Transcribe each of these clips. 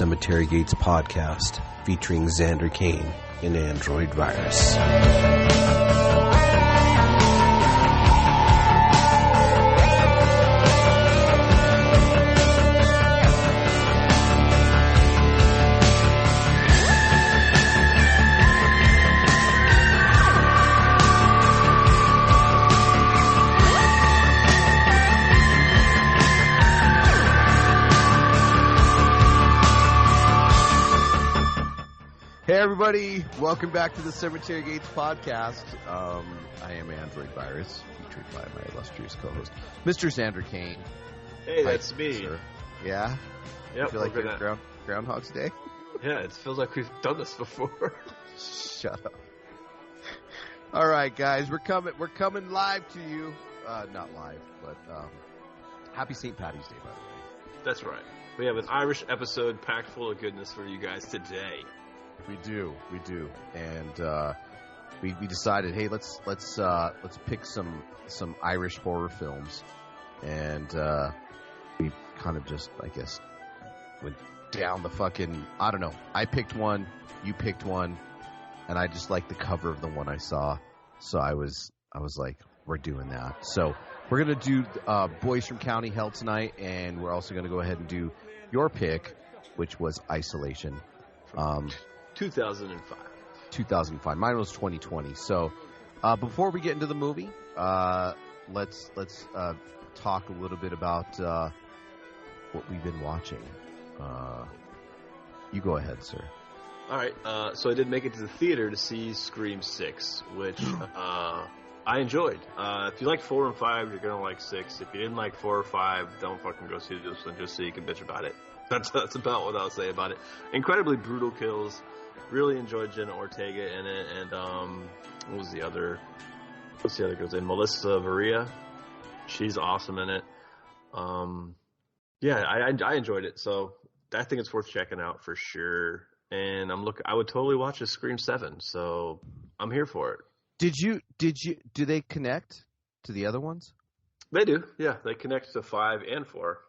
Cemetery Gates podcast featuring Xander Kane and Android Virus. Hey everybody, welcome back to the Cemetery Gates podcast. I am Android Virus, featured by my illustrious co-host, Mr. Xander Kane. Hey, that's me. Sir. Yeah? Yep, You feel like you're Groundhog's Day? Yeah, it feels like we've done this before. Shut up. All right, guys, we're coming live to you. Not live, but happy St. Patty's Day, by the way. That's right. We have an Irish episode packed full of goodness for you guys today. We do, and we decided, hey, let's pick some Irish horror films, and we kind of just, I guess, went down the fucking, I don't know. I picked one, you picked one, and I just liked the cover of the one I saw, so I was like, we're doing that. So we're gonna do Boys from County Hell tonight, and we're also gonna go ahead and do your pick, which was Isolation. 2005. 2005. Mine was 2020. So, before we get into the movie, let's talk a little bit about what we've been watching. You go ahead, sir. All right. So I did make it to the theater to see Scream 6, which I enjoyed. If you like 4 and 5, you're gonna like 6. If you didn't like 4 or 5, don't fucking go see this one just so you can bitch about it. That's about what I'll say about it. Incredibly brutal kills. Really enjoyed Jenna Ortega in it, and what's the other girl's name? Melissa Varia. She's awesome in it. Yeah, I enjoyed it, so I think it's worth checking out for sure. And I would totally watch a Scream 7, so I'm here for it. Do they connect to the other ones? They do, yeah. They connect to 5 and 4.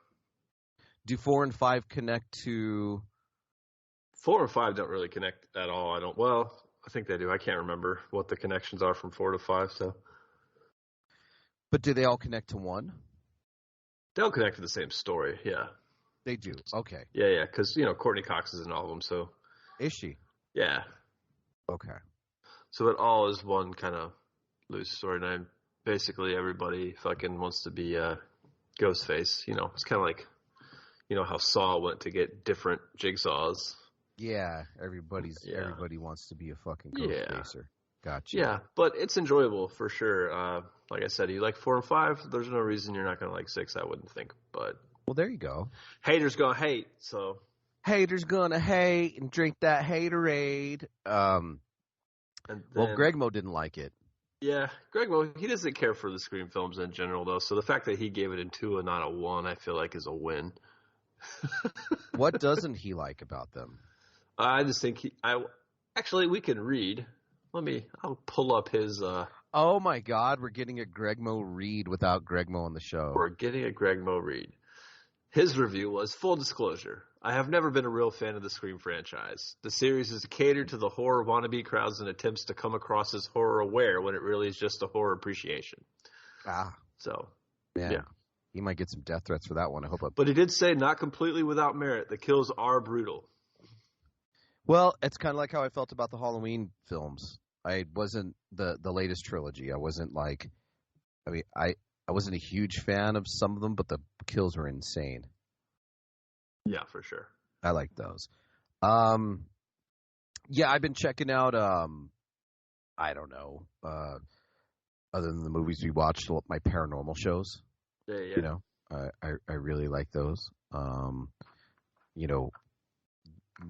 Do 4 and 5 connect to... 4 and 5 don't really connect at all. I think they do. I can't remember what the connections are from 4 to 5. So, but do they all connect to 1? They'll connect to the same story. Yeah, they do. Okay. Yeah. Because Courtney Cox is in all of them. So, is she? Yeah. Okay. So it all is one kind of loose storyline. Basically, everybody fucking wants to be Ghostface. It's kind of like how Saw went to get different jigsaws. Yeah, everybody wants to be a fucking ghost facer. Gotcha. Yeah, but it's enjoyable for sure. Like I said, you like 4 and 5. There's no reason you're not going to like 6, I wouldn't think. But well, there you go. Haters gonna hate, so haters gonna hate and drink that haterade. Well, Greg Mo didn't like it. Yeah, Greg Mo, he doesn't care for the Scream films in general, though. So the fact that he gave it a 2 and not a 1, I feel like is a win. What doesn't he like about them? I just think we can read. I'll pull up his. Oh my God, we're getting a Greg Mo read without Greg Mo on the show. We're getting a Greg Mo read. His review was, full disclosure, I have never been a real fan of the Scream franchise. The series is catered to the horror wannabe crowds and attempts to come across as horror aware when it really is just a horror appreciation. So, yeah. He might get some death threats for that one. I hope. But he did say, not completely without merit. The kills are brutal. Well, it's kind of like how I felt about the Halloween films. I wasn't the latest trilogy. I wasn't like, I wasn't a huge fan of some of them, but the kills were insane. Yeah, for sure. I like those. Yeah, I've been checking out. I don't know. Other than the movies we watched, my paranormal shows. Yeah. I really like those.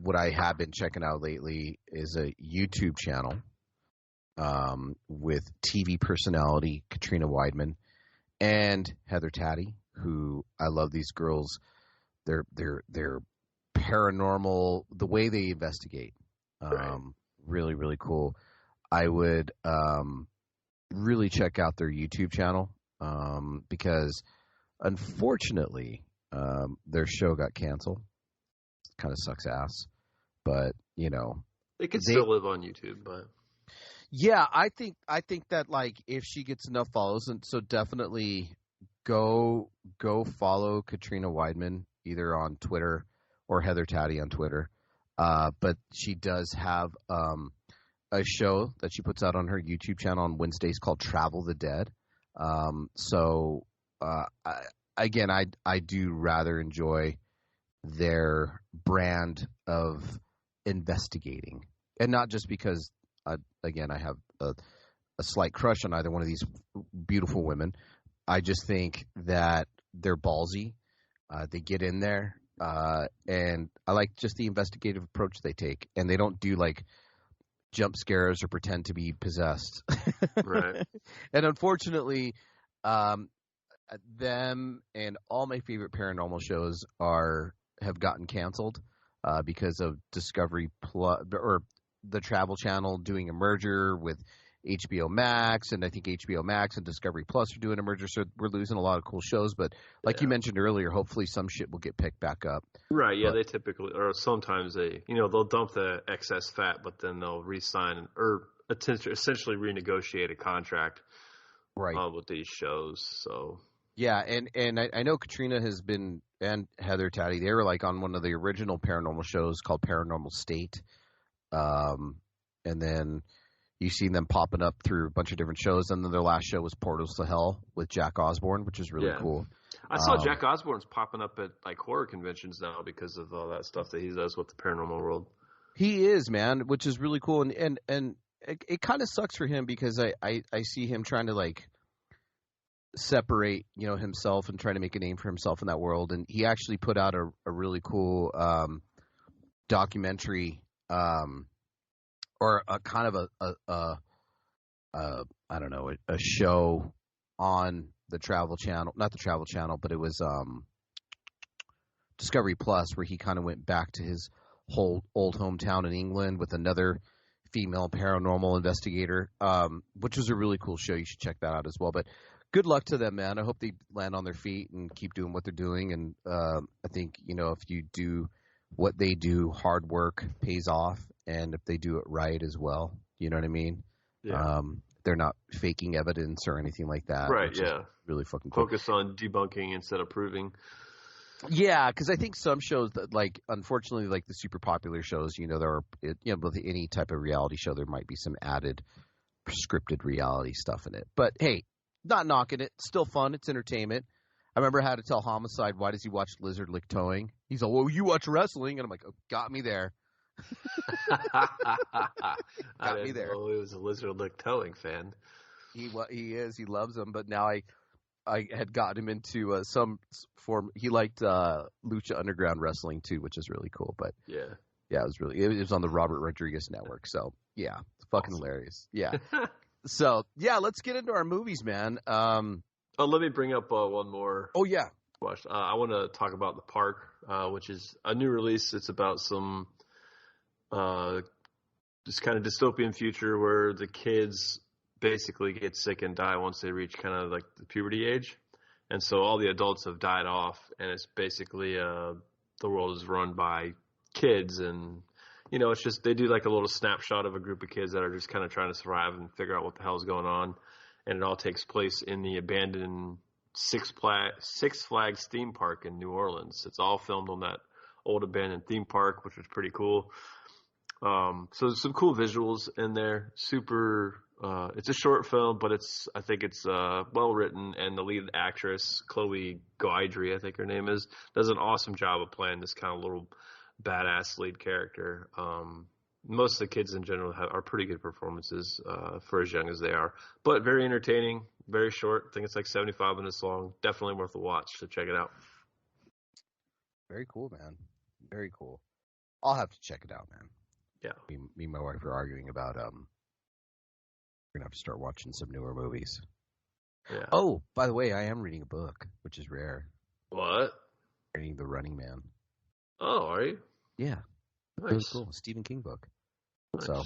What I have been checking out lately is a YouTube channel with TV personality Katrina Weidman and Heather Taddy, who I love these girls. They're paranormal, the way they investigate. Right. Really, really cool. I would really check out their YouTube channel because unfortunately their show got canceled. kind of sucks ass. But It could still live on YouTube, but yeah, I think that like if she gets enough follows, and so definitely go follow Katrina Weidman either on Twitter or Heather Taddy on Twitter. But she does have a show that she puts out on her YouTube channel on Wednesdays called Travel the Dead. I do rather enjoy their brand of investigating, and not just because I have a slight crush on either one of these beautiful women. I just think that they're ballsy. They get in there, and I like just the investigative approach they take, and they don't do like jump scares or pretend to be possessed. right. And unfortunately, them and all my favorite paranormal shows have gotten canceled because of Discovery Plus or the Travel Channel doing a merger with HBO Max, and I think HBO Max and Discovery Plus are doing a merger, so we're losing a lot of cool shows. But like you mentioned earlier, hopefully some shit will get picked back up. Right, yeah, they typically, or sometimes they'll dump the excess fat, but then they'll re-sign or essentially renegotiate a contract with these shows. So yeah, and I know Katrina has been, and Heather Taddy, they were like on one of the original paranormal shows called Paranormal State, and then you've seen them popping up through a bunch of different shows, and then their last show was Portals to Hell with Jack Osborne, which is really cool. I saw Jack Osborne's popping up at like horror conventions now because of all that stuff that he does with the paranormal world. He is, man, which is really cool, and it kind of sucks for him because I see him trying to like separate himself and trying to make a name for himself in that world, and he actually put out a really cool documentary. Or a kind of I don't know, a show on the Travel Channel, not the Travel Channel, but it was Discovery Plus, where he kind of went back to his whole old hometown in England with another female paranormal investigator, which was a really cool show. You should check that out as well. But good luck to them, man. I hope they land on their feet and keep doing what they're doing. And I think, if you do what they do, hard work pays off. And if they do it right as well, you know what I mean? Yeah. They're not faking evidence or anything like that. Right, yeah. Really fucking cool. Focus on debunking instead of proving. Yeah, because I think some shows that, like, unfortunately, like the super popular shows, there are, with any type of reality show, there might be some added scripted reality stuff in it. But hey, not knocking it. Still fun. It's entertainment. I remember how to tell Homicide, why does he watch Lizard Lick Towing? He's like, well, you watch wrestling. And I'm like, oh, got me there. Got me there. Oh, he was a Lizard Lick Towing fan. He is. He loves them. But now I had gotten him into some form. He liked Lucha Underground wrestling too, which is really cool. But yeah, it was on the Robert Rodriguez network. So yeah, it's fucking hilarious. Yeah. So yeah, let's get into our movies, man. Let me bring up one more. Oh yeah. I want to talk about The Park, which is a new release. It's about some this kind of dystopian future where the kids basically get sick and die once they reach kind of like the puberty age. And so all the adults have died off, and it's basically the world is run by kids. And, it's just they do like a little snapshot of a group of kids that are just kind of trying to survive and figure out what the hell is going on. And it all takes place in the abandoned Six Flags theme park in New Orleans. It's all filmed on that old abandoned theme park, which was pretty cool. So there's some cool visuals in there. Super. It's a short film, but I think it's well written, and the lead actress, Chloe Guidry, I think her name is, does an awesome job of playing this kind of little badass lead character. Most of the kids in general are pretty good performances for as young as they are, but very entertaining, very short. I think it's like 75 minutes long. Definitely worth a watch, so check it out. Very cool, man. Very cool. I'll have to check it out, man. Yeah. Me and my wife are arguing about we're gonna have to start watching some newer movies. Yeah. Oh, by the way, I am reading a book, which is rare. What? Reading The Running Man. Oh, are you? Yeah. Nice. Really cool. Stephen King book. Nice. So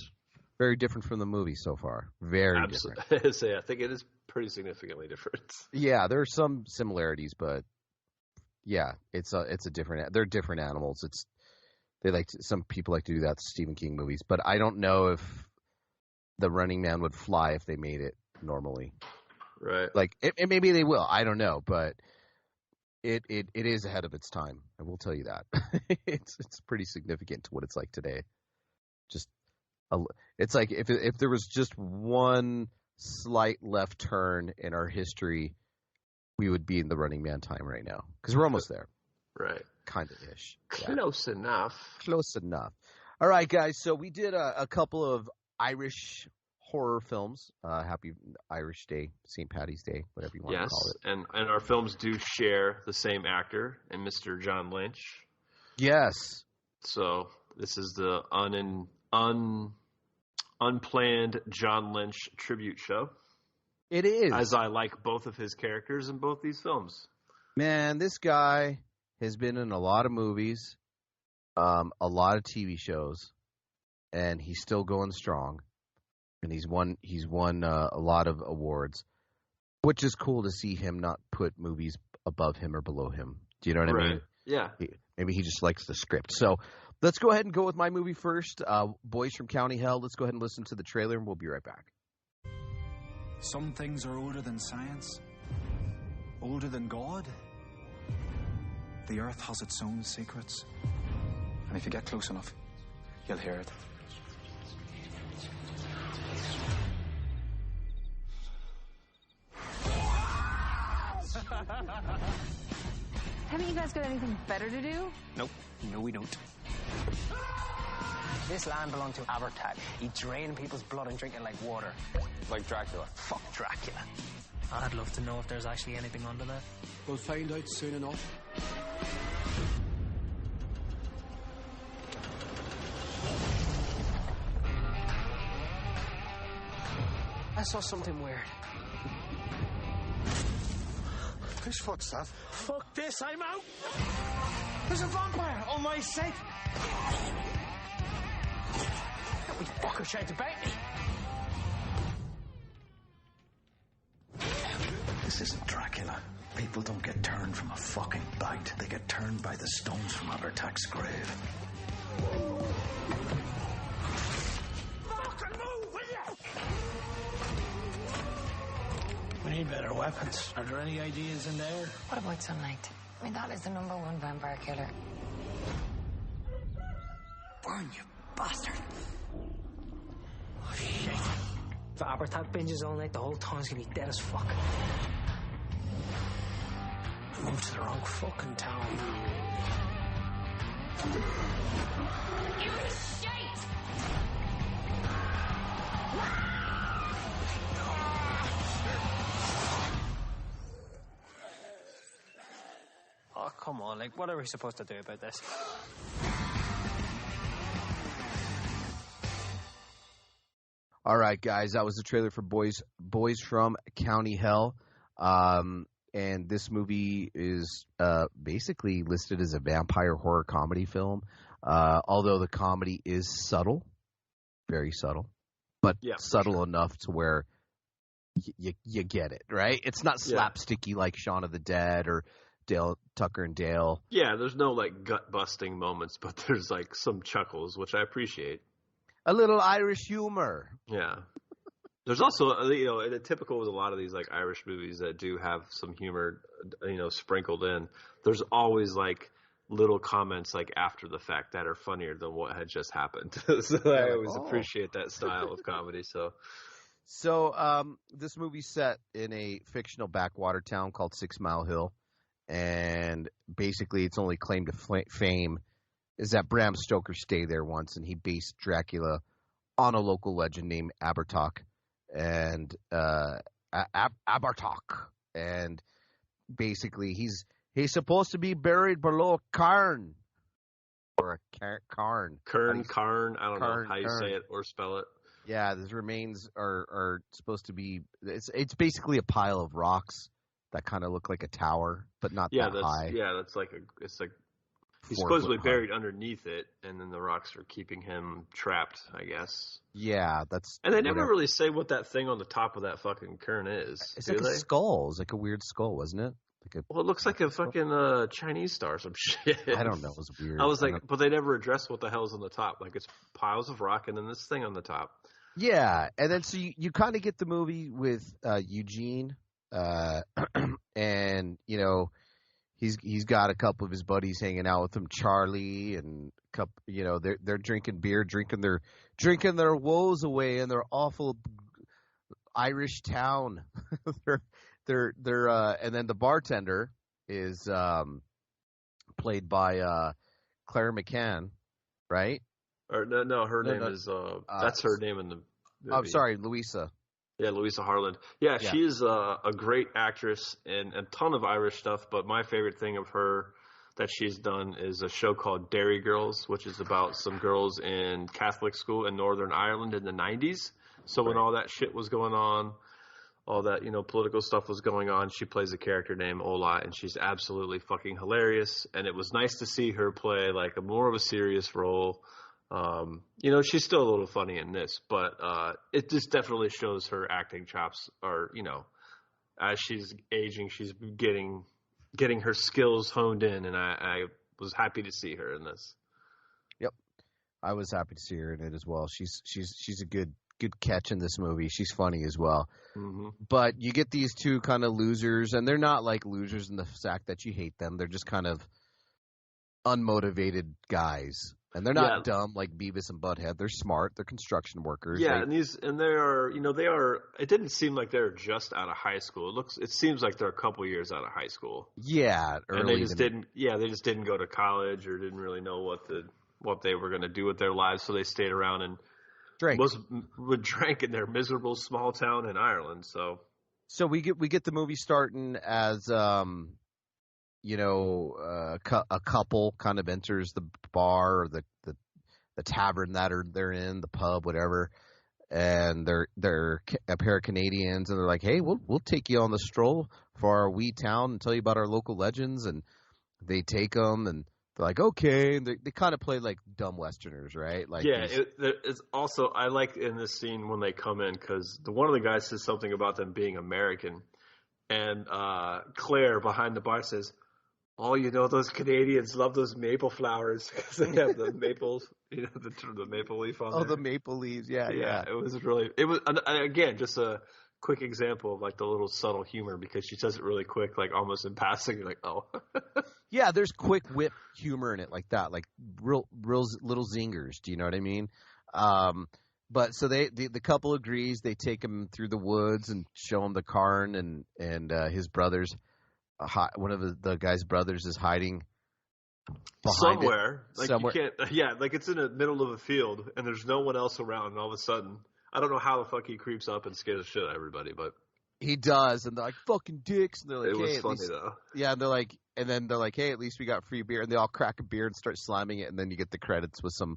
very different from the movie so far. Very different. I think it is pretty significantly different. Yeah, there are some similarities, but yeah, it's a different. They're different animals. some people like to do that to Stephen King movies, but I don't know if The Running Man would fly if they made it normally. Right. Like, maybe they will. I don't know, but it is ahead of its time. I will tell you that. It's pretty significant to what it's like today. It's like if there was just one slight left turn in our history, we would be in The Running Man time right now because we're almost there. Right. Kind of ish. Close enough. Close enough. All right, guys. So we did a couple of Irish horror films. Happy Irish Day, St. Paddy's Day, whatever you want to call it. Yes, and our films do share the same actor and Mr. John Lynch. Yes. So this is the unplanned John Lynch tribute show. It is. As I like both of his characters in both these films. Man, this guy has been in a lot of movies, a lot of TV shows, and he's still going strong. And he's won a lot of awards, which is cool to see him not put movies above him or below him. Do you know what I mean? Yeah. Maybe he just likes the script. So let's go ahead and go with my movie first, Boys from County Hell. Let's go ahead and listen to the trailer, and we'll be right back. Some things are older than science, older than God. The earth has its own secrets, and if you get close enough, you'll hear it. Haven't you guys got anything better to do? Nope. No, we don't. This land belonged to Abertag. He drained people's blood and drink it like water. Like Dracula. Fuck Dracula. I'd love to know if there's actually anything under there. We'll find out soon enough. I saw something weird. Whose foot's that? Fuck this, I'm out! There's a vampire! Oh my sake! That wee fucker tried to bite me! This isn't Dracula. People don't get turned from a fucking bite. They get turned by the stones from Abertag's grave. Fucking move, will you? We need better weapons. Are there any ideas in there? What about sunlight? I mean, that is the #1 vampire killer. Burn, you bastard! Oh, shit. If Abertag binges all night, the whole town's gonna be dead as fuck. I moved to the wrong fucking town. You shite! Oh, come on. Like, what are we supposed to do about this? All right, guys, that was the trailer for Boys from County Hell. And this movie is basically listed as a vampire horror comedy film, although the comedy is subtle, very subtle, but subtle enough to where you get it, right? It's not slapsticky like Shaun of the Dead or Tucker and Dale. Yeah, there's no like gut-busting moments, but there's like some chuckles, which I appreciate. A little Irish humor. Yeah. There's also, you know, and typical with a lot of these like Irish movies that do have some humor, you know, sprinkled in. There's always like little comments like after the fact that are funnier than what had just happened. So I always appreciate that style of comedy. So this movie's set in a fictional backwater town called 6 Mile Hill, and basically its only claim to fame is that Bram Stoker stayed there once, and he based Dracula on a local legend named Abertag. And Abertag, and basically he's supposed to be buried below Cairn, or a Cairn. Cairn. I don't know how you say it or spell it. Yeah, his remains are supposed to be. It's basically a pile of rocks that kind of look like a tower, but not that high. Yeah, that's like it's like. He's supposedly buried underneath it, and then the rocks are keeping him trapped, I guess. Yeah, that's... And they never really say what that thing on the top of that fucking cairn is. It's like a skull. It's like a weird skull, wasn't it? Well, it looks like a fucking Chinese star or some shit. I don't know. It was weird. I was like, but they never address what the hell's on the top. Like, it's piles of rock and then this thing on the top. Yeah, and then so you kind of get the movie with Eugene, and you know he's got a couple of his buddies hanging out with him, Charlie, and they're drinking beer, drinking their woes away in their awful Irish town. they're and then the bartender is played by Claire McCann, right? Or no, her name is that's her name in the movie. I'm sorry, Louisa. Yeah, Louisa Harland. Yeah, Yeah. she is a great actress and a ton of Irish stuff. But my favorite thing of her that she's done is a show called Dairy Girls, which is about some girls in Catholic school in Northern Ireland in the 90s. So when all that shit was going on, all that, political stuff was going on, she plays a character named Ola, and she's absolutely fucking hilarious. And it was nice to see her play like a more of a serious role. She's still a little funny in this, but it just definitely shows her acting chops are, as she's aging, she's getting her skills honed in, and I was happy to see her in this. Yep, I was happy to see her in it as well. She's a good catch in this movie. She's funny as well. Mm-hmm. But you get these two kind of losers, and they're not like losers in the fact that you hate them. They're just kind of unmotivated guys. And they're not dumb like Beavis and Butthead. They're smart. They're construction workers. Yeah, and they are, they are. It didn't seem like they're just out of high school. It seems like they're a couple years out of high school. Yeah, and they just didn't. Yeah, they just didn't go to college or didn't really know what they were going to do with their lives. So they stayed around and drank in their miserable small town in Ireland. So we get the movie starting as a couple kind of enters the bar or the tavern that they're in, the pub, whatever, and they're a pair of Canadians, and they're like, hey, we'll take you on the stroll for our wee town and tell you about our local legends, and they take them, and they're like, okay, and they kind of play like dumb Westerners, right? Like, yeah, it's also, I like in this scene when they come in, because one of the guys says something about them being American, and Claire behind the bar says, oh, those Canadians love those maple flowers because they have the maples, the maple leaf on there. Oh, the maple leaves, yeah. It was again, just a quick example of like the little subtle humor because she says it really quick, like almost in passing. You're like, oh. Yeah, there's quick whip humor in it like that, like real little zingers. Do you know what I mean? But so the couple agrees. They take him through the woods and show him the cairn and his brothers. One of the guy's brothers is hiding behind somewhere. Like somewhere. You can't. Yeah, like it's in the middle of a field and there's no one else around. And all of a sudden, I don't know how the fuck he creeps up and scares the shit out of everybody, but he does. And they're like, "Fucking dicks!" And they're like, "It was hey, funny though." Yeah, and they're like, "Hey, at least we got free beer." And they all crack a beer and start slamming it. And then you get the credits with some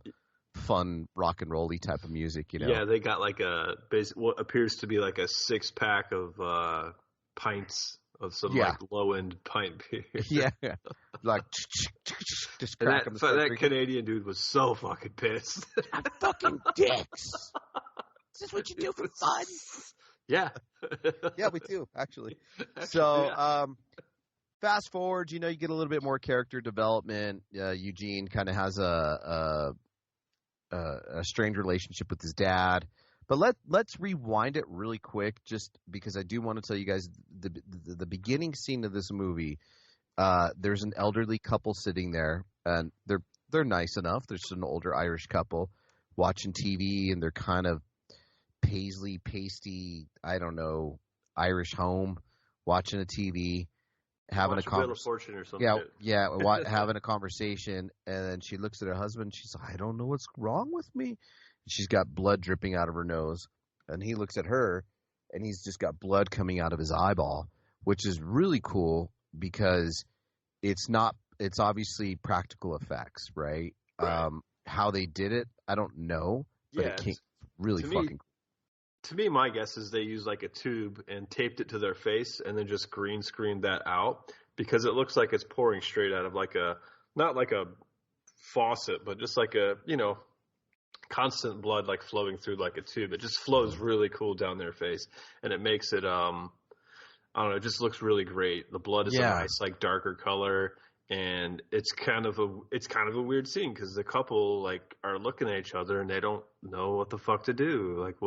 fun rock and roll-y type of music. Yeah, they got like what appears to be like a 6-pack of pints. Of some like low-end pint beer. Yeah. Like, just crack them. That Canadian dude was so fucking pissed. I'm fucking dicks. Is this what you do for fun? Yeah. Yeah, we do, actually. So, fast forward, you get a little bit more character development. Eugene kind of has a strained relationship with his dad. But let's rewind it really quick, just because I do want to tell you guys the beginning scene of this movie. There's an elderly couple sitting there, and they're nice enough. There's an older Irish couple watching TV, and they're kind of paisley, pasty, I don't know, Irish home, watching a TV, having a conversation or something. Yeah, having a conversation, and then she looks at her husband. And she's like, I don't know what's wrong with me. She's got blood dripping out of her nose, and he looks at her, and he's just got blood coming out of his eyeball, which is really cool because it's obviously practical effects, right? How they did it, I don't know, but it came really fucking cool. To me, my guess is they used like a tube and taped it to their face and then just green screened that out because it looks like it's pouring straight out of not like a faucet, but just like a, constant blood like flowing through like a tube. It just flows really cool down their face, and it makes it I don't know, it just looks really great. The blood is a Yeah. nice, like, darker color, and it's kind of a weird scene because the couple like are looking at each other and they don't know what the fuck to do. Like,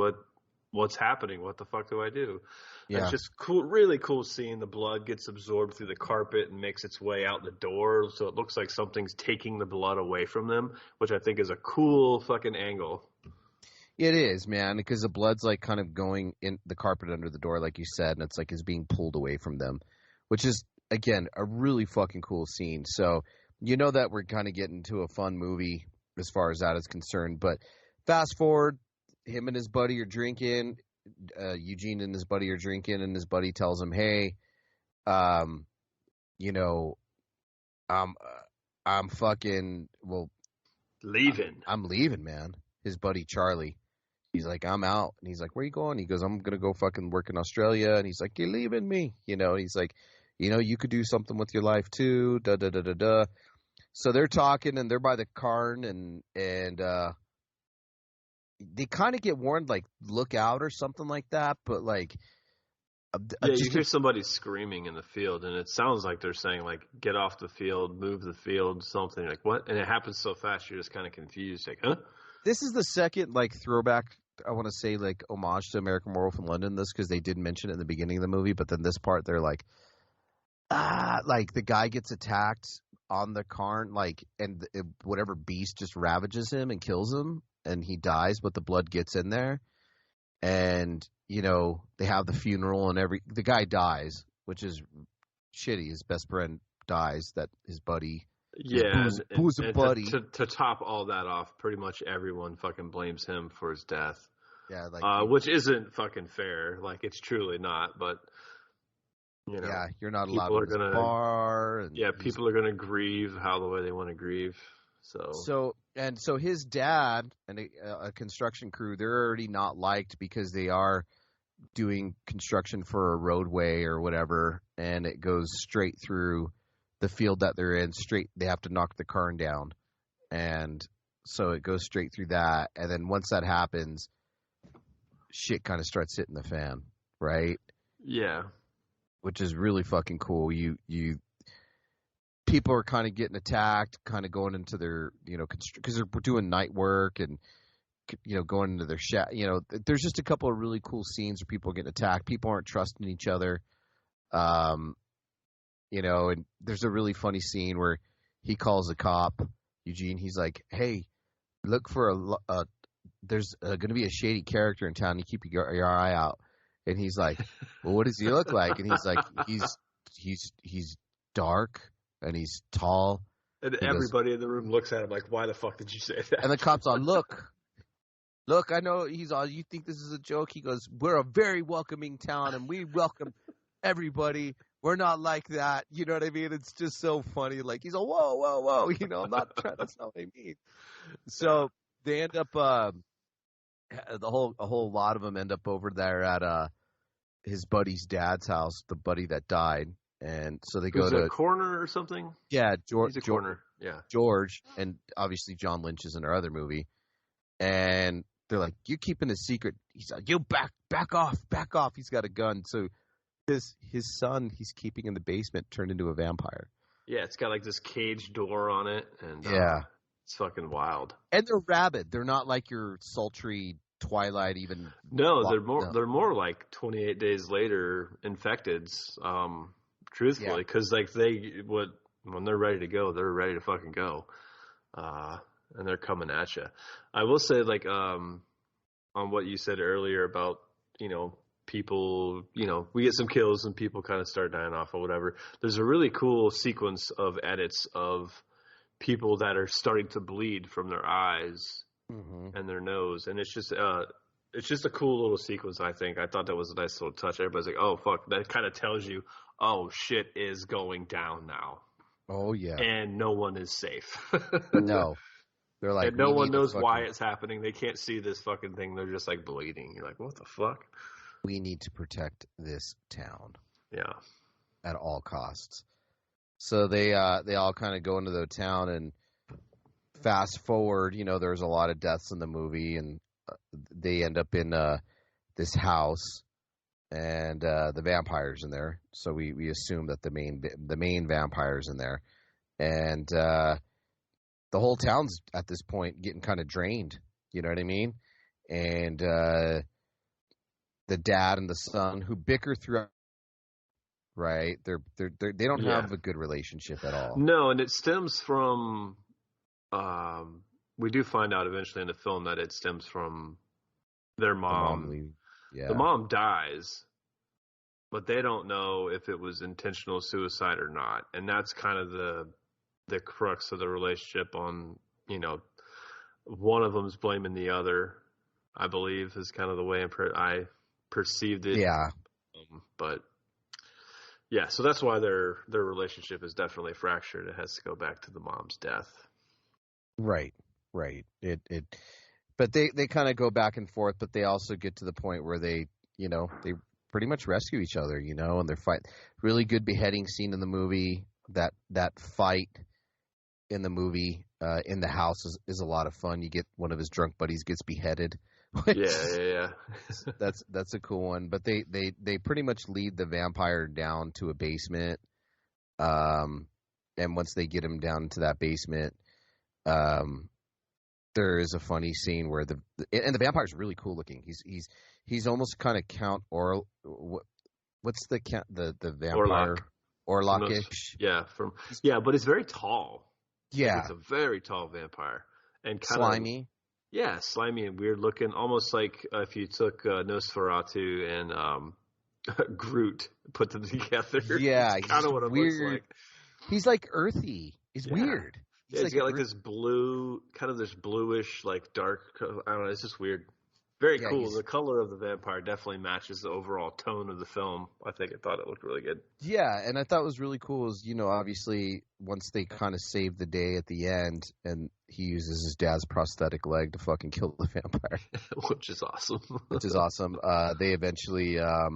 what's happening? What the fuck do I do? Yeah. It's just cool, really cool scene. The blood gets absorbed through the carpet and makes its way out the door, so it looks like something's taking the blood away from them, which I think is a cool fucking angle. It is, man, because the blood's like kind of going in the carpet under the door, like you said, and it's like is being pulled away from them, which is, again, a really fucking cool scene. So you know that we're kind of getting to a fun movie as far as that is concerned. But fast forward, him and his buddy are drinking. Eugene and his buddy are drinking, and his buddy tells him, "Hey, you know, I'm fucking leaving. I'm leaving, man." His buddy Charlie. He's like, "I'm out." And he's like, "Where you going?" He goes, "I'm going to go fucking work in Australia." And he's like, "You're leaving me." You know, he's like, "You know, you could do something with your life too." Da da da da da. So they're talking and they're by the Carn and they kind of get warned, like, look out or something like that. But like, you hear somebody screaming in the field, and it sounds like they're saying, like, get off the field, move the field, something like what? And it happens so fast, you're just kind of confused, like, huh? This is the second, like, throwback, I want to say, like, homage to American Werewolf in London, because they did mention it in the beginning of the movie, but then this part, they're like, like, the guy gets attacked on the Carn, like, and whatever beast just ravages him and kills him, and he dies, but the blood gets in there, and, you know, they have the funeral, and the guy dies, which is shitty. His best friend dies, that his buddy... Yeah, and buddy. To top all that off, pretty much everyone fucking blames him for his death. Yeah, like which isn't fucking fair. Like, it's truly not. But you know, yeah, you're not allowed to go to the bar. And people are gonna grieve how the way they want to grieve. So his dad and a construction crew, they're already not liked because they are doing construction for a roadway or whatever, and it goes straight through the field that they're in. They have to knock the Carn down, and so it goes straight through that. And then once that happens, shit kind of starts hitting the fan, right? Yeah, which is really fucking cool. People are kind of getting attacked, kind of going into their, you know, because they're doing night work and, you know, going into their you know, there's just a couple of really cool scenes where people are getting attacked. People aren't trusting each other. You know, and there's a really funny scene where he calls a cop, Eugene. He's like, "Hey, look for there's going to be a shady character in town. You keep your eye out." And he's like, "Well, what does he look like?" And he's like, he's dark and he's tall. And everybody in the room looks at him like, "Why the fuck did you say that?" And the cop's on, look, I know he's on. You think this is a joke? He goes, "We're a very welcoming town and we welcome everybody. We're not like that." You know what I mean? It's just so funny. Like, he's like, whoa, whoa, whoa. You know, I'm not trying. That's not what I mean. So they end up, a whole lot of them end up over there at his buddy's dad's house, the buddy that died. And so they go to a corner or something. Yeah, He's a corner. Yeah, George, and obviously John Lynch is in our other movie. And they're like, "You're keeping a secret." He's like, "You back off. He's got a gun. So his son he's keeping in the basement turned into a vampire. Yeah, it's got like this cage door on it, and it's fucking wild. And they're rabid. They're not like your sultry Twilight even. No, they're more like 28 days later infecteds. Truthfully, because like when they're ready to go, they're ready to fucking go, and they're coming at you. I will say, like, on what you said earlier about, you know, people, you know, we get some kills and people kind of start dying off or whatever. There's a really cool sequence of edits of people that are starting to bleed from their eyes and their nose, and it's just a cool little sequence. I thought that was a nice little touch. Everybody's like, "Oh fuck," that kind of tells you, oh, shit is going down now. Oh yeah, and no one is safe. No, they're like, and no one knows why it's happening. They can't see this fucking thing. They're just like bleeding. You're like, what the fuck? We need to protect this town. Yeah, at all costs. So they all kind of go into the town, and fast forward, you know, there's a lot of deaths in the movie, and they end up in this house, and the vampire's in there. So we assume that the main vampire's in there, and the whole town's at this point getting kind of drained. You know what I mean? And the dad and the son who bicker throughout. Right, they don't have a good relationship at all. No, and it stems from. We do find out eventually in the film that it stems from their mom. The mom dies, but they don't know if it was intentional suicide or not, and that's kind of the crux of the relationship. On one of them's blaming the other, I believe, is kind of the way I perceived it. Yeah, but. Yeah, so that's why their relationship is definitely fractured. It has to go back to the mom's death. Right. But they kind of go back and forth, but they also get to the point where they pretty much rescue each other, and they're fight. Really good beheading scene in the movie. That fight in the movie in the house is a lot of fun. You get one of his drunk buddies gets beheaded. Yeah. That's a cool one. But they pretty much lead the vampire down to a basement. And once they get him down to that basement, there is a funny scene where the vampire's really cool looking. He's almost kind of Count Orl. What's the vampire? Orlok-ish. But it's very tall. Yeah, it's a very tall vampire and kind slimy. Yeah, slimy and weird looking, almost like if you took Nosferatu and Groot, put them together. Yeah, it's kind of what it looks like. He's like earthy. He's weird. He's got like this blue, kind of this bluish, like dark. I don't know. It's just weird. Very cool. The color of the vampire definitely matches the overall tone of the film. I thought it looked really good. Yeah, and I thought what was really cool is, obviously once they kind of save the day at the end and he uses his dad's prosthetic leg to fucking kill the vampire. Which is awesome. They eventually, I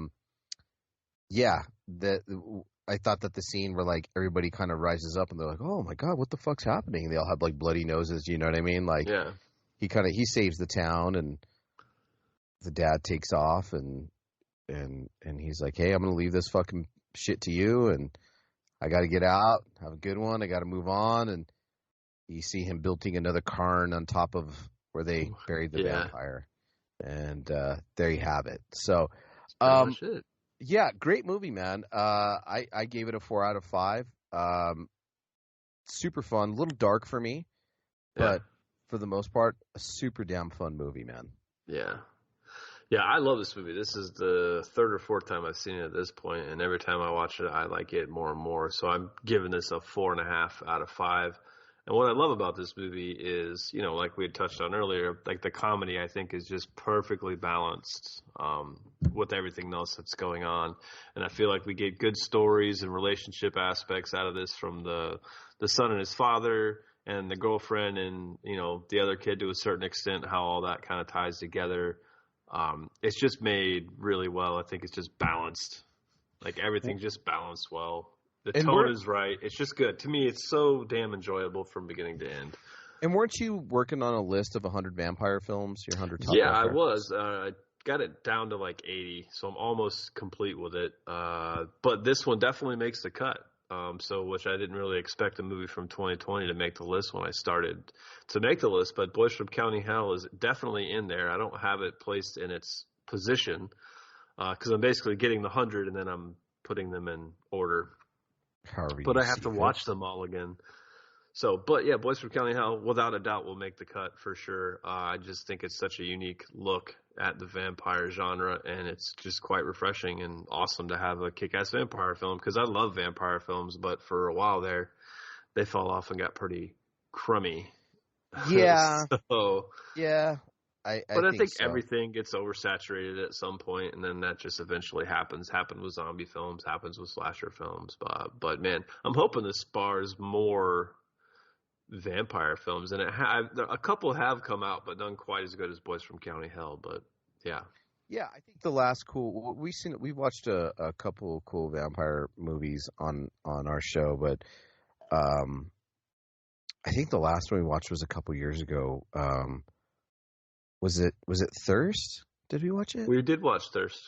thought that the scene where like everybody kind of rises up and they're like, oh my God, what the fuck's happening? They all have like bloody noses. You know what I mean? Like, he saves the town and the dad takes off and he's like, hey, I'm going to leave this fucking shit to you. And I got to get out, have a good one. I got to move on. And you see him building another cairn on top of where they buried the vampire. And there you have it. So, yeah, great movie, man. I gave it a 4 out of 5. Super fun, a little dark for me, but for the most part, a super damn fun movie, man. Yeah, I love this movie. This is the third or fourth time I've seen it at this point, and every time I watch it, I like it more and more. So I'm giving this a 4.5 out of 5. And what I love about this movie is, like we had touched on earlier, like the comedy I think is just perfectly balanced with everything else that's going on. And I feel like we get good stories and relationship aspects out of this from the son and his father and the girlfriend and, the other kid to a certain extent, how all that kind of ties together. It's just made really well. I think it's just balanced. Like everything's just balanced well. The tone is right. It's just good. To me, it's so damn enjoyable from beginning to end. And weren't you working on a list of 100 vampire films? Your 100 top Yeah, vampire I was. I got it down to like 80, so I'm almost complete with it. But this one definitely makes the cut. Which I didn't really expect a movie from 2020 to make the list when I started to make the list. But Boys from County Hell is definitely in there. I don't have it placed in its position because I'm basically getting the 100 and then I'm putting them in order. But I have to watch them all again. So, but yeah, Boys from County Hell, without a doubt, will make the cut for sure. I just think it's such a unique look at the vampire genre, and it's just quite refreshing and awesome to have a kick-ass vampire film, because I love vampire films, but for a while there, they fell off and got pretty crummy. Yeah. Yeah. I think so. Everything gets oversaturated at some point, and then that just eventually happens. Happened with zombie films, happens with slasher films. But man, I'm hoping this spars more vampire films, and a couple have come out, but none quite as good as Boys from County Hell. But yeah, I think the last we've watched a couple of cool vampire movies on our show, but I think the last one we watched was a couple years ago. Was it Thirst? Did we watch it? We did watch Thirst.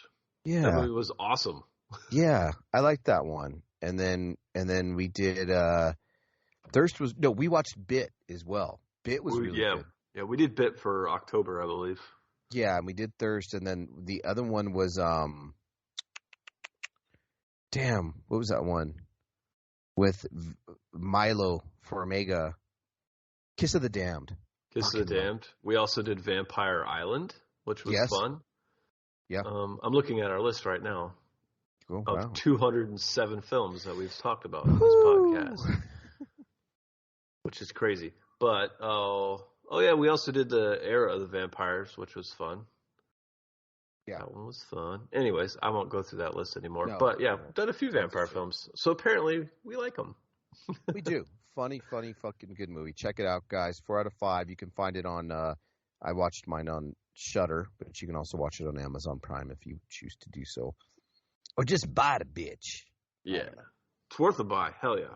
That movie was awesome. Yeah, I liked that one. And then we did Thirst was we watched Bit as well. Bit was really good. Yeah, we did Bit for October, I believe. Yeah, and we did Thirst, and then the other one was what was that one with Milo Formiga? Kiss of the Damned. Kiss of the Damned. We also did Vampire Island, which was fun. Yeah. I'm looking at our list right now of 207 films that we've talked about in this podcast, which is crazy. But we also did the Era of the Vampires, which was fun. Yeah, that one was fun. Anyways, I won't go through that list anymore. But yeah, done a few vampire films, so apparently we like them. We do. Funny, fucking good movie. Check it out, guys. 4 out of 5. You can find it on. I watched mine on Shudder, but you can also watch it on Amazon Prime if you choose to do so, or just buy the bitch. Yeah, it's worth a buy. Hell yeah,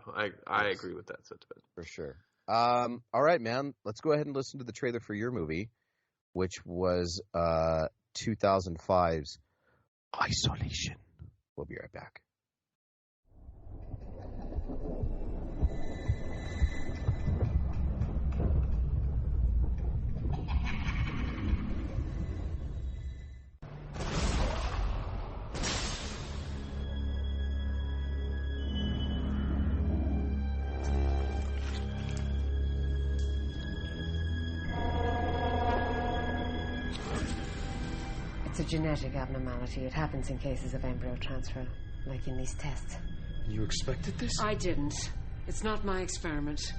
I agree with that sentiment for sure. All right, man. Let's go ahead and listen to the trailer for your movie, which was 2005's Isolation. We'll be right back. It's a genetic abnormality. It happens in cases of embryo transfer, like in these tests. You expected this? I didn't. It's not my experiment.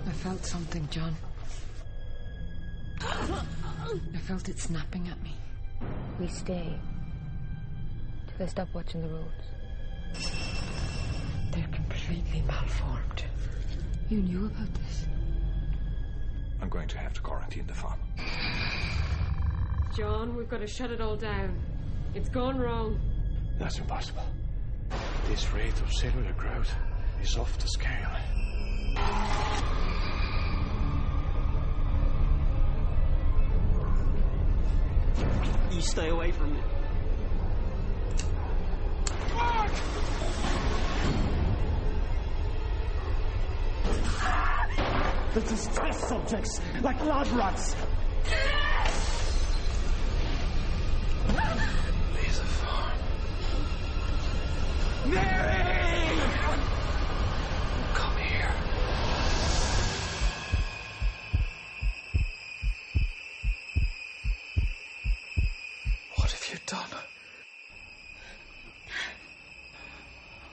I felt something, John. I felt it snapping at me. We stay till they stop watching the roads. They're completely malformed. You knew about this? I'm going to have to quarantine the farm. John, we've got to shut it all down. It's gone wrong. That's impossible. This rate of cellular growth is off the scale. You stay away from me. This is test subjects, like lab rats. Leave the farm. Mary! Come here. What have you done?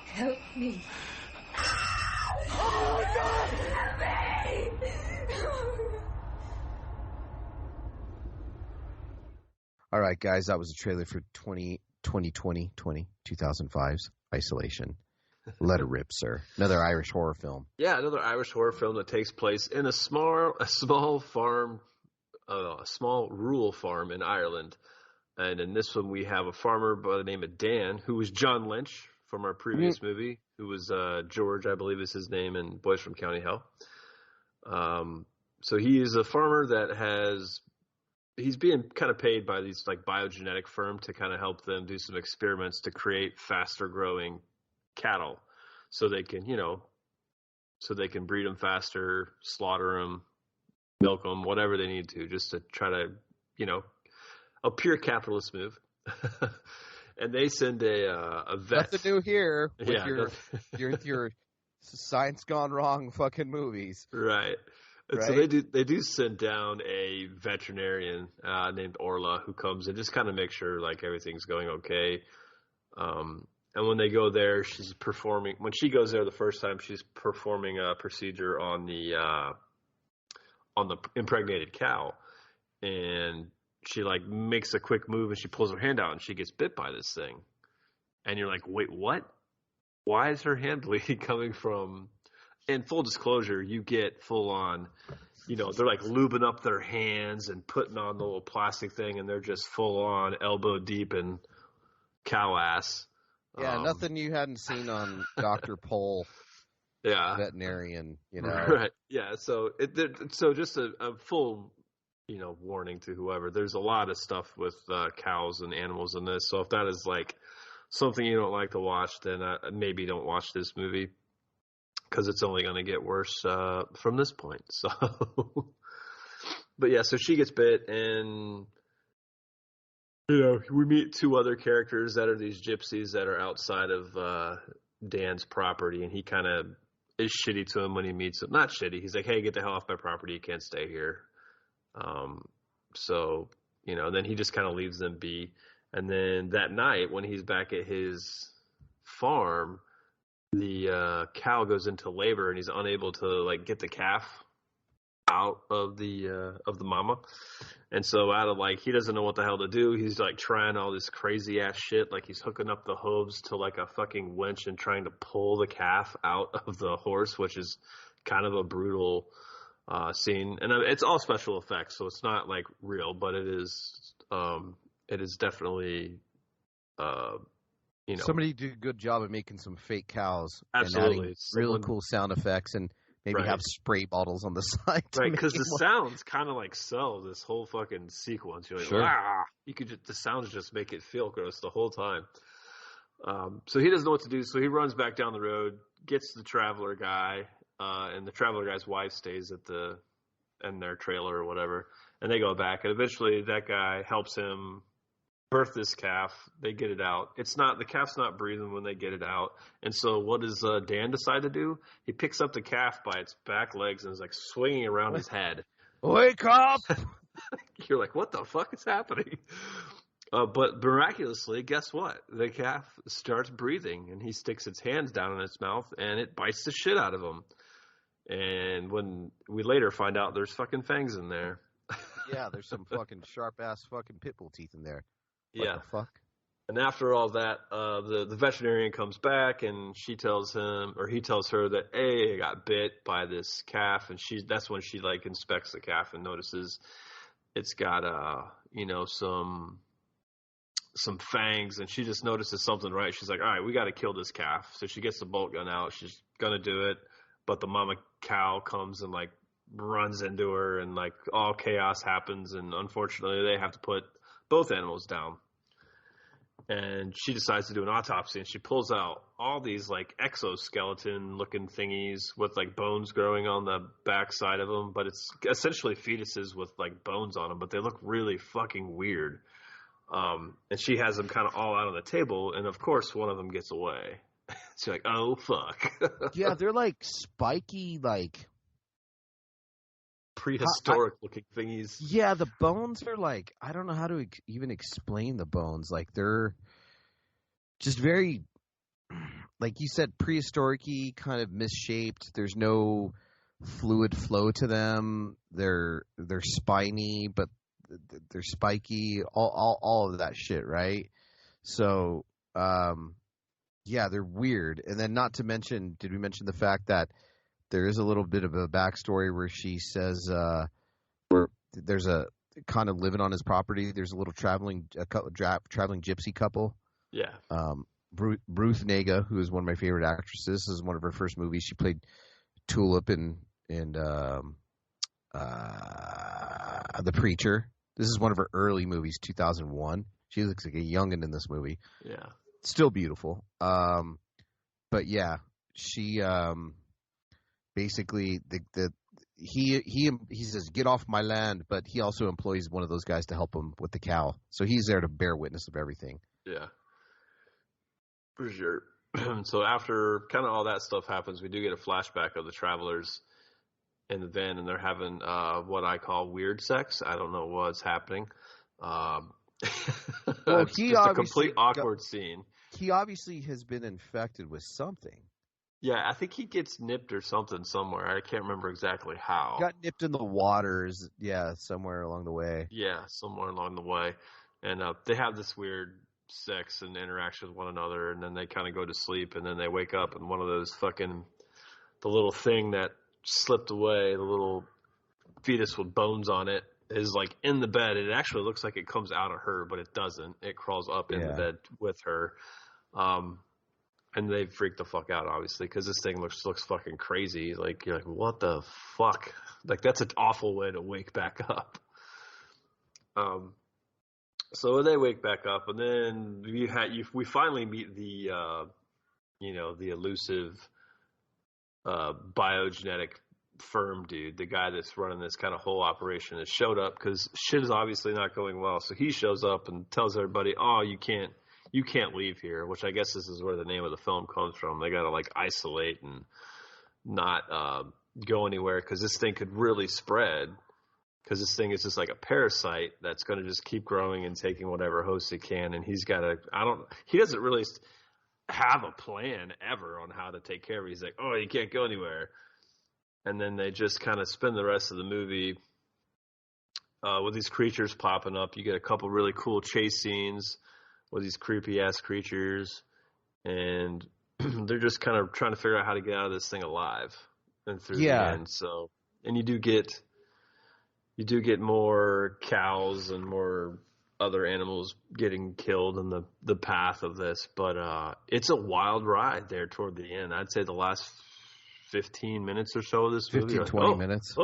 Help me. Oh, God! Help me! All right, guys, that was a trailer for 2005's Isolation. Let it rip, sir. Another Irish horror film. Yeah, another Irish horror film that takes place in a small farm, a small rural farm in Ireland. And in this one, we have a farmer by the name of Dan, who was John Lynch from our previous movie, who was George, I believe is his name, in Boys from County Hell. So he is a farmer that he's being kind of paid by these like biogenetic firm to kind of help them do some experiments to create faster growing cattle so they can, breed them faster, slaughter them, milk them, whatever they need to, just to try to, a pure capitalist move. And they send a vet. Nothing new here with your science gone wrong fucking movies. Right. And so they do send down a veterinarian named Orla who comes and just kind of makes sure like everything's going okay. And when they go there, when she goes there the first time, she's performing a procedure on the impregnated cow, and she like makes a quick move and she pulls her hand out and she gets bit by this thing. And you're like, wait, what? Why is her hand bleeding coming from? In full disclosure, you get full on, they're like lubing up their hands and putting on the little plastic thing, and they're just full on elbow deep in cow ass. Yeah, nothing you hadn't seen on Dr. Pol. Yeah. Veterinarian, Right. Yeah. So just a full warning to whoever. There's a lot of stuff with cows and animals in this. So if that is like something you don't like to watch, then maybe don't watch this movie, because it's only going to get worse from this point. So, but yeah, so she gets bit, and we meet two other characters that are these gypsies that are outside of Dan's property, and he kind of is shitty to him when he meets him. Not shitty. He's like, "Hey, get the hell off my property. You can't stay here." So, then he just kind of leaves them be. And then that night when he's back at his farm, the cow goes into labor, and he's unable to like get the calf out of the mama. And so out of like, he doesn't know what the hell to do. He's like trying all this crazy ass shit. Like he's hooking up the hooves to like a fucking winch and trying to pull the calf out of the horse, which is kind of a brutal scene. And it's all special effects, so it's not like real, but it is definitely, somebody did a good job of making some fake cows. Absolutely. And adding really cool sound effects, and maybe have spray bottles on the side. Right, because the sounds kind of like sell this whole fucking sequence. You're like, sure. The sounds just make it feel gross the whole time. So he doesn't know what to do, so he runs back down the road, gets the traveler guy, and the traveler guy's wife stays in their trailer or whatever, and they go back, and eventually that guy helps him birth this calf. They get it out. The calf's not breathing when they get it out. And so what does Dan decide to do? He picks up the calf by its back legs and is like swinging around his head. Wake up! You're like, what the fuck is happening? But miraculously, guess what? The calf starts breathing, and he sticks its hands down in its mouth, and it bites the shit out of him. And when we later find out there's fucking fangs in there. Yeah, there's some fucking sharp-ass fucking pit bull teeth in there. What yeah. the fuck? And after all that, the veterinarian comes back, and he tells her that, hey, I got bit by this calf, and that's when she like inspects the calf and notices it's got some fangs, and she just notices something right. She's like, all right, we got to kill this calf. So she gets the bolt gun out. She's gonna do it, but the mama cow comes and like runs into her, and like all chaos happens, and unfortunately they have to put both animals down. And she decides to do an autopsy, and she pulls out all these like exoskeleton looking thingies with like bones growing on the backside of them, but it's essentially fetuses with like bones on them, but they look really fucking weird. And she has them kind of all out on the table, and of course one of them gets away. She's like, oh fuck. Yeah, they're like spiky, like prehistoric looking thingies. Yeah, the bones are like, I don't know how to even explain the bones. Like they're just very, like you said, prehistoric-y, kind of misshaped. There's no fluid flow to them. They're spiny, but they're spiky. All of that shit, right? So, yeah, they're weird. And then, not to mention, did we mention the fact that there is a little bit of a backstory where she says, where there's a kind of living on his property. There's a little traveling gypsy couple. Yeah. Ruth Negga, who is one of my favorite actresses. This is one of her first movies. She played Tulip in The Preacher. This is one of her early movies, 2001. She looks like a youngin' in this movie. Yeah. Still beautiful. But yeah, she basically he says, get off my land, but he also employs one of those guys to help him with the cow. So he's there to bear witness of everything. Yeah. For sure. So after kind of all that stuff happens, we do get a flashback of the travelers in the van, and they're having what I call weird sex. I don't know what's happening. Well, it's just a complete awkward scene. He obviously has been infected with something. Yeah, I think he gets nipped or something somewhere. I can't remember exactly how. Got nipped in the waters, yeah, somewhere along the way. Yeah, somewhere along the way. And they have this weird sex and interaction with one another, and then they kind of go to sleep, and then they wake up, and one of those fucking, the little thing that slipped away, the little fetus with bones on it, is like in the bed. It actually looks like it comes out of her, but it doesn't. It crawls up in the bed with her. And they freak the fuck out, obviously, because this thing looks fucking crazy. Like, you're like, what the fuck? Like, that's an awful way to wake back up. So they wake back up, and then we finally meet the the elusive biogenetic firm dude, the guy that's running this kind of whole operation, that showed up because shit is obviously not going well. So he shows up and tells everybody, "Oh, you can't leave here," which I guess this is where the name of the film comes from. They got to like isolate and not go anywhere because this thing could really spread. Because this thing is just like a parasite that's going to just keep growing and taking whatever host it can. And he's got to, he doesn't really have a plan ever on how to take care of it. He's like, "Oh, you can't go anywhere." And then they just kind of spend the rest of the movie with these creatures popping up. You get a couple really cool chase scenes with these creepy ass creatures. And they're just kind of trying to figure out how to get out of this thing alive and through the end. So, and you do get more cows and more other animals getting killed in the path of this. But it's a wild ride there toward the end. I'd say the last 15 minutes or so of this movie. 20 minutes.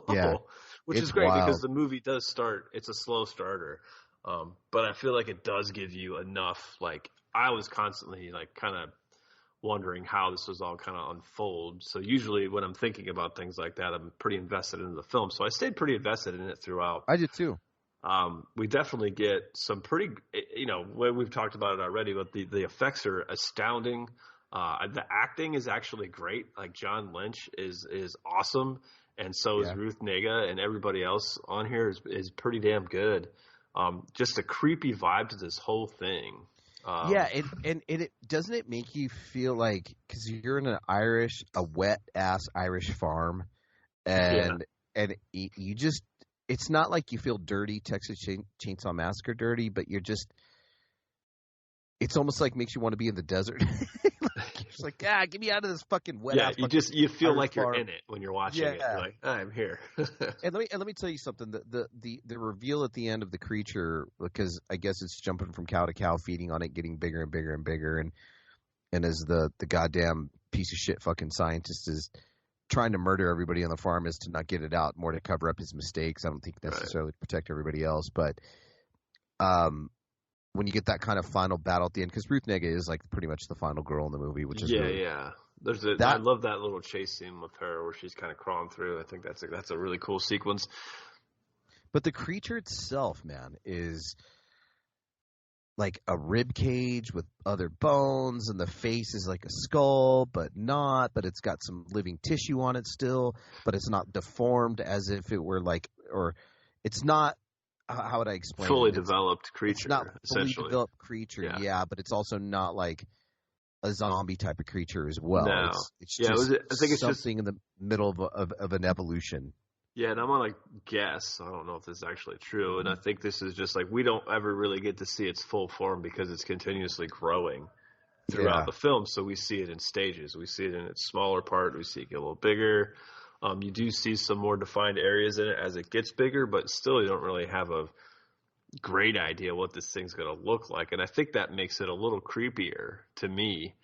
Yeah. Which is great wild. Because the movie does start. It's a slow starter. But I feel like it does give you enough. Like, I was constantly like kind of wondering how this was all kind of unfold. So usually when I'm thinking about things like that, I'm pretty invested in the film. So I stayed pretty invested in it throughout. I did too. We definitely get some pretty, we've talked about it already, but the effects are astounding. The acting is actually great. Like, John Lynch is awesome. And so is Ruth Negga, and everybody else on here is pretty damn good. Just a creepy vibe to this whole thing. It doesn't it make you feel like, because you're in a wet ass Irish farm, and you just, it's not like you feel dirty, Texas Chainsaw Massacre dirty, but you're just, it's almost like makes you want to be in the desert. You're just like, get me out of this fucking wet ass. You feel Irish like farm. you're in it when you're watching it. You're like, I'm here. And let me tell you something. The reveal at the end of the creature, because I guess it's jumping from cow to cow, feeding on it, getting bigger and bigger and bigger, and as the goddamn piece of shit fucking scientist is trying to murder everybody on the farm, is to not get it out, more to cover up his mistakes. I don't think necessarily to protect everybody else, but when you get that kind of final battle at the end, because Ruth Negga is like pretty much the final girl in the movie, which is I love that little chase scene with her where she's kind of crawling through. I think that's a really cool sequence. But the creature itself, man, is like a rib cage with other bones, and the face is like a skull, but it's got some living tissue on it still, but it's not deformed as if it were like, or it's not. How would I explain? Fully developed creature. It's not fully essentially developed creature, but it's also not like a zombie type of creature as well. No. It's just I think it's something in the middle of an evolution. Yeah, and I'm on a guess. I don't know if this is actually true, and I think this is just like, we don't ever really get to see its full form because it's continuously growing throughout the film. So we see it in stages. We see it in its smaller part. We see it get a little bigger. You do see some more defined areas in it as it gets bigger, but still you don't really have a great idea what this thing's going to look like. And I think that makes it a little creepier to me,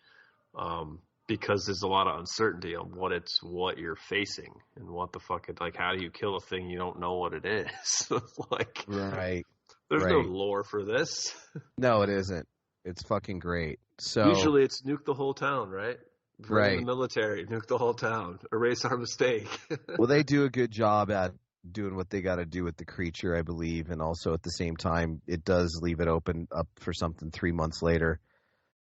because there's a lot of uncertainty on what you're facing and what the fuck like, how do you kill a thing you don't know what it is? Like, right. There's no lore for this. No, it isn't. It's fucking great. So usually it's nuke the whole town, right? Right. The military, nuke the whole town, erase our mistake. Well, they do a good job at doing what they got to do with the creature, I believe, and also at the same time, it does leave it open up for something 3 months later,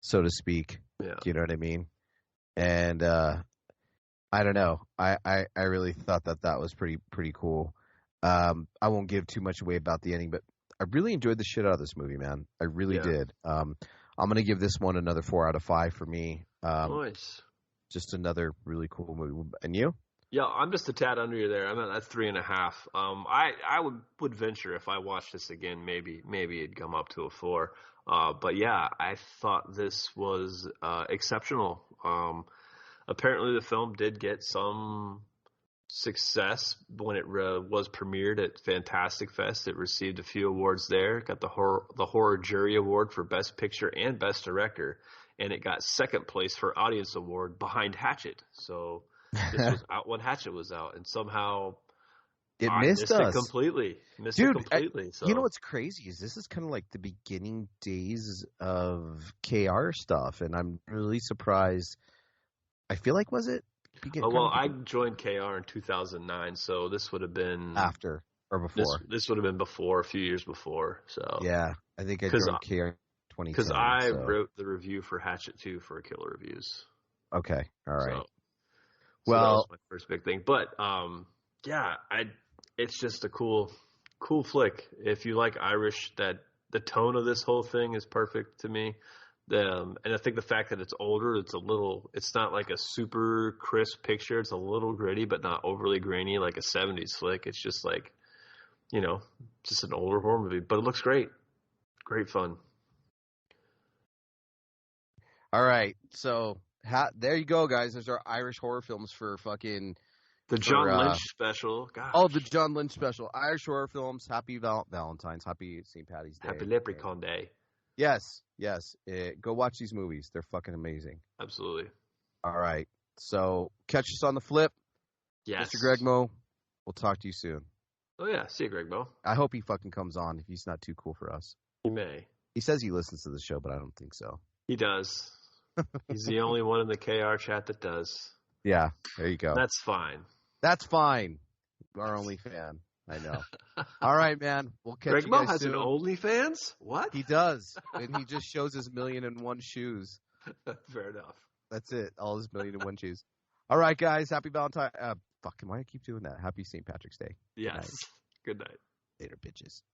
so to speak. Yeah. You know what I mean? And I don't know. I really thought that was pretty cool. I won't give too much away about the ending, but I really enjoyed the shit out of this movie, man. I really did. I'm gonna give this one another 4 out of 5 for me. Nice. Just another really cool movie. And you? Yeah, I'm just a tad under you there. I'm at 3.5. I would venture, if I watched this again, maybe it'd come up to a 4. But yeah, I thought this was exceptional. Apparently the film did get some success when it was premiered at Fantastic Fest. It received a few awards there. It got the horror jury award for Best Picture and Best Director, and it got second place for Audience Award behind Hatchet. So this was out when Hatchet was out, and somehow It I missed us. It completely. Dude, So. You know what's crazy is this is kind of like the beginning days of KR stuff, and I'm really surprised. I feel like, was it? I joined KR in 2009, so this would have been after or before. This would have been before, a few years before. So yeah, I think I joined KR 2010. Because I wrote the review for Hatchet 2 for Killer Reviews. Okay, all right. So that was my first big thing, but it's just a cool flick. If you like Irish, that the tone of this whole thing is perfect to me. And I think the fact that it's older, it's not like a super crisp picture. It's a little gritty, but not overly grainy like a 70s flick. It's just like, just an older horror movie, but it looks great. Great fun. All right. So there you go, guys. There's our Irish horror films for fucking... The John Lynch special. Gosh. Oh, the John Lynch special. Irish horror films. Happy Valentine's. Happy St. Patty's Day. Happy Leprechaun Day. Yes. Go watch these movies. They're fucking amazing. Absolutely. All right. So catch us on the flip. Yes. Mr. Greg Mo, we'll talk to you soon. Oh, yeah. See you, Greg Mo. I hope he fucking comes on if he's not too cool for us. He may. He says he listens to the show, but I don't think so. He does. He's the only one in the KR chat that does. Yeah. There you go. That's fine. That's fine. Our only fan. I know. All right, man. We'll catch Greg you Mo guys has soon. an OnlyFans? What? He does. And he just shows his 1,000,001 shoes. Fair enough. That's it. All his 1,000,001 shoes. All right, guys. Happy Valentine. Fucking why do I keep doing that? Happy St. Patrick's Day. Yes. Good night. Later, bitches.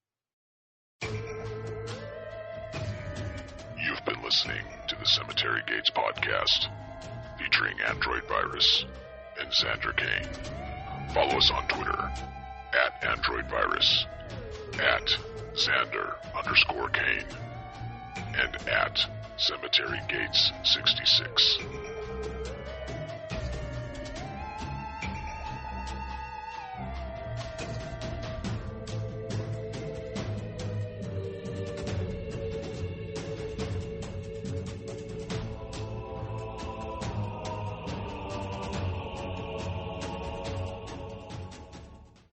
You've been listening to the Cemetery Gates podcast, featuring Android Virus and Xander Kane. Follow us on Twitter @AndroidVirus, @Xander_Kane, and @CemeteryGates66.